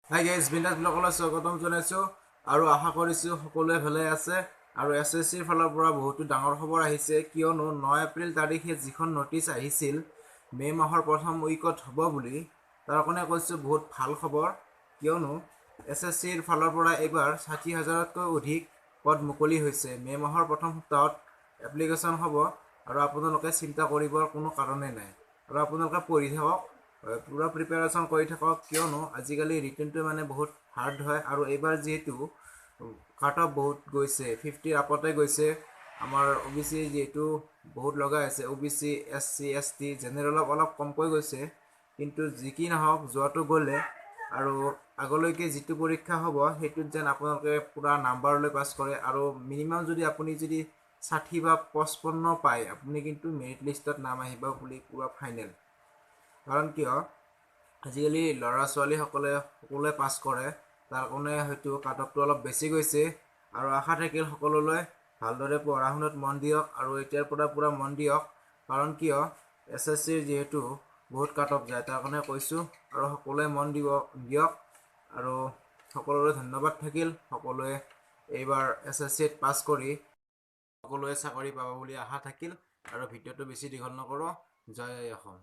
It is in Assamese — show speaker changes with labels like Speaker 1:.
Speaker 1: হাই গাইজ, বিন্দাছ ব্লগলৈ স্বাগতম জনাইছোঁ আৰু আশা কৰিছোঁ সকলোৱে ভালে আছে। আৰু SSCৰ ফালৰ পৰা বহুতো ডাঙৰ খবৰ আহিছে, কিয়নো 9 এপ্ৰিল তাৰিখে যিখন নটিচ আহিছিল মে' মাহৰ প্ৰথম উইকত হ'ব বুলি, তাৰ কাৰণে কৈছোঁ বহুত ভাল খবৰ। কিয়নো SSCৰ ফালৰ পৰা এইবাৰ 60,000তকৈ অধিক পদ মুকলি হৈছে। মে' মাহৰ প্ৰথম সপ্তাহত এপ্লিকেশ্যন হ'ব আৰু আপোনালোকে চিন্তা কৰিবৰ কোনো কাৰণেই নাই। আৰু আপোনালোকে পঢ়ি থাকক, পুৰা প্ৰিপেৰেশ্যন কৰি থাকক, কিয়নো আজিকালি ৰিটেনটো মানে বহুত হাৰ্ড হয়। আৰু এইবাৰ যিহেতু কাট অফ বহুত গৈছে, 50 আপতে গৈছে। আমাৰ OBC যিহেতু বহুত লগাই আছে, OBC SC ST জেনেৰেলক অলপ কমকৈ গৈছে। কিন্তু যি কি নহওক, যোৱাটো গ'লে আৰু আগলৈকে যিটো পৰীক্ষা হ'ব সেইটোত যেন আপোনালোকে পূৰা নাম্বাৰ লৈ পাছ কৰে। আৰু মিনিমাম যদি আপুনি 60 বা 55 পায়, আপুনি কিন্তু মেৰিট লিষ্টত নাম আহিব বুলি পূৰা ফাইনেল। কাৰণ কিয়, আজিকালি ল'ৰা সকলোৱে পাছ কৰে, তাৰ কাৰণে হয়তো কাট অফটো অলপ বেছি গৈছে। আৰু আশা থাকিল সকলোলৈ ভালদৰে পঢ়া শুনাত মন দিয়ক আৰু এতিয়াৰ পৰা পূৰা মন দিয়ক। কাৰণ কিয়, SSCৰ যিহেতু বহুত কাট অফ যায়, তাৰ কাৰণে কৈছোঁ। আৰু সকলোৱে মন দিয়ক আৰু সকলোৰে ধন্যবাদ থাকিল। সকলোৱে এইবাৰ SSCত পাছ কৰি সকলোৱে চাকৰি পাব বুলি আশা থাকিল। আৰু ভিডিঅ'টো বেছি দীঘল নকৰোঁ। জয় অসম।